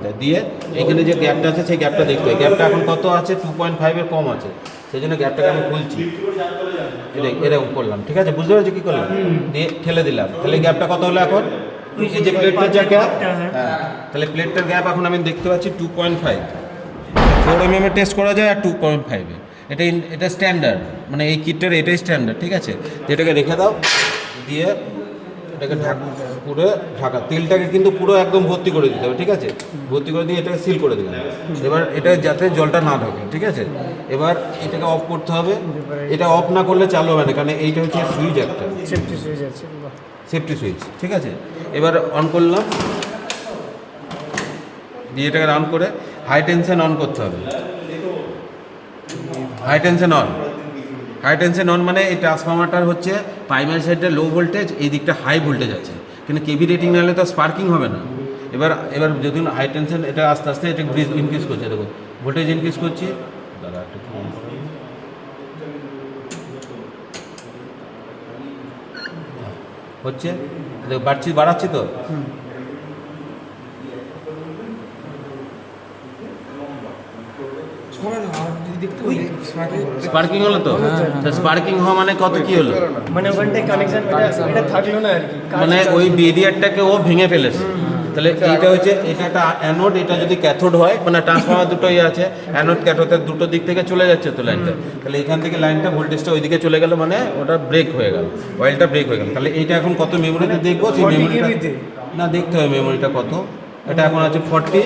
এটা দিয়ে এখানে যে গ্যাপটা আছে সেই গ্যাপটা দেখতে হবে। গ্যাপটা এখন কত আছে, 2.5-এর কম আছে, সেই জন্য গ্যাপটাকে আমি খুলছি, এরকম করলাম। ঠিক আছে, বুঝতে পারছি কী করলাম? দিয়ে ঠেলে দিলাম, তাহলে গ্যাপটা কত হলো এখন? এই যে প্লেটটার যে গ্যাপ, হ্যাঁ, তাহলে প্লেটটার গ্যাপ এখন আমি দেখতে পাচ্ছি 2.5। 4 mm টেস্ট করা যায় আর 2.5-এ, এটা স্ট্যান্ডার্ড, মানে এই কিটটার এটাই স্ট্যান্ডার্ড। ঠিক আছে, এটাকে রেখে দাও, দিয়ে এটাকে পুরো ঢাকা, তেলটাকে কিন্তু পুরো একদম ভর্তি করে দিতে হবে। ঠিক আছে, ভর্তি করে দিয়ে এটাকে সিল করে দিলাম। এবার এটা যাতে জলটা না ঢোকে। ঠিক আছে, এবার এটাকে অফ করতে হবে। এটা অফ না করলে চালু হবে না, কারণ এইটা হচ্ছে সুইচ, একটা সেফটি সুইচ আছে, সেফটি সুইচ। ঠিক আছে, এবার অন করলাম, দিয়ে এটাকে রান করে হাই টেনশন অন করতে হবে। High tension on, high tension on মানে এই ট্রান্সফরমারটার হচ্ছে প্রাইমারি সাইডটা লো ভোল্টেজ, এই দিকটা হাই ভোল্টেজ আছে, কিন্তু কেভি রেটিং না হলে তো স্পার্কিং হবে না। এবার যদি হাই টেনশন, এটা আস্তে আস্তে এটা ইনক্রিজ করছে, দেখো ভোল্টেজ ইনক্রিজ করছি। দাদা একটু হচ্ছে, বাড়াচ্ছি তো। স্পার্কিং হলো তো, স্পার্কিং হওয়া মানে কত কি হলো, মানে ওখানটায় কানেকশন এটা থাকলো না আর কি, মানে ওই বেরিয়ারটাকে ও ভেঙে ফেলেছে। তাহলে এইটা হচ্ছে, এটা একটা অ্যানোড, এটা যদি ক্যাথোড হয়, মানে ট্রান্সফরমার দুটোই আছে, অ্যানোড ক্যাথোডের দুটো দিক থেকে চলে যাচ্ছে তো লাইনটা, তাহলে এখান থেকে লাইনটা ভোল্টেজটা ওইদিকে চলে গেল, মানে ওটা ব্রেক হয়ে গেল, অয়েলটা ব্রেক হয়ে গেল। তাহলে এইটা এখন কত মেমোরিতে দেখবো, সেই মেমোরিটা না দেখতে হবে, মেমোরিটা কত। এটা এখন আছে 40,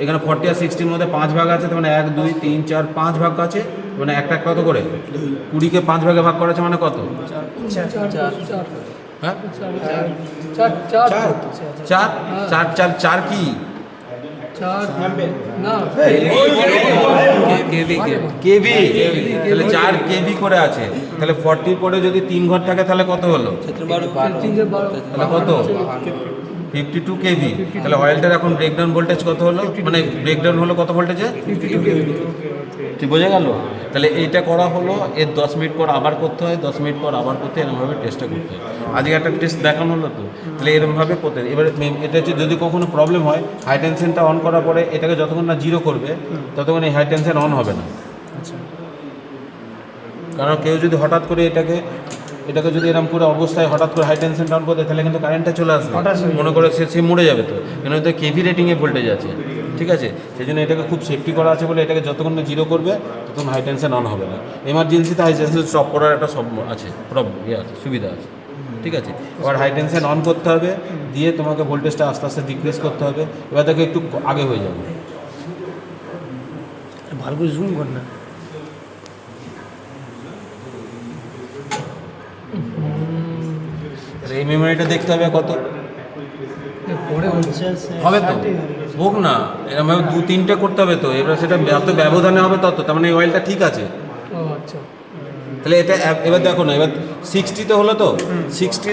এখানে 40 আর 60-র মধ্যে 5 ভাগ আছে, মানে 1 2 3 4 5 ভাগ আছে, মানে একটা কত করে 20-কে 5 ভাগে ভাগ করেছে, মানে কত? হ্যাঁ, 4 কি কেভি, তাহলে 4 কেভি করে আছে। তাহলে 40 পরে যদি 3 ঘর থাকে তাহলে কত হলো, তাহলে কত 52 কেভি। তাহলে অয়েলটার এখন ব্রেকডাউন ভোল্টেজ কত হলো, মানে ব্রেকডাউন হলো কত ভোল্টেজে, 52 কেভি। ঠিক বোঝা গেল? তাহলে এইটা করা হলো, এর 10 মিনিট পর আবার করতে হয়, 10 মিনিট পর আবার করতে হয়, এরকমভাবে টেস্টটা করতে হয়। আজকে একটা টেস্ট দেখানো হলো তো, তাহলে এরকমভাবে করতে হয়। এবার এটা হচ্ছে, যদি কখনো প্রবলেম হয়, হাই টেনশনটা অন করার পরে এটাকে যতক্ষণ না 0 করবে ততক্ষণ এই হাই টেনশন অন হবে না। কারণ কেউ যদি হঠাৎ করে এটাকে যদি এরকম করে অবস্থায় হঠাৎ করে হাই টেনশন ডাউন করে, তাহলে কিন্তু কারেন্টটা চলে আসবে, মনে করে সে মরে যাবে তো, কেন তো কেভি রেটিংয়ে ভোল্টেজ আছে। ঠিক আছে, সেই জন্য এটাকে খুব সেফটি করা আছে বলে এটাকে যতক্ষণ না 0 করবে ততক্ষণ হাই টেনশন অন হবে না। এমার্জেন্সিতে হাই টেনশন স্টপ করার একটা সব আছে, আছে, সুবিধা আছে। ঠিক আছে, এবার হাই টেনশন অন করতে হবে, দিয়ে তোমাকে ভোল্টেজটা আস্তে আস্তে ডিক্রিজ করতে হবে। এবার দেখো একটু আগে হয়ে যাবে, ভালো করে জুম কর না। এই মেমোরিটা দেখতে হবে কত হবে, তো হোক না, এরকমভাবে 2-3টে করতে হবে তো। এবার সেটা যত ব্যবধানে হবে তত, তার মানে এই অয়েলটা ঠিক আছে। তাহলে এটা এবার দেখো না, এবার 60-তে হলো তো, 60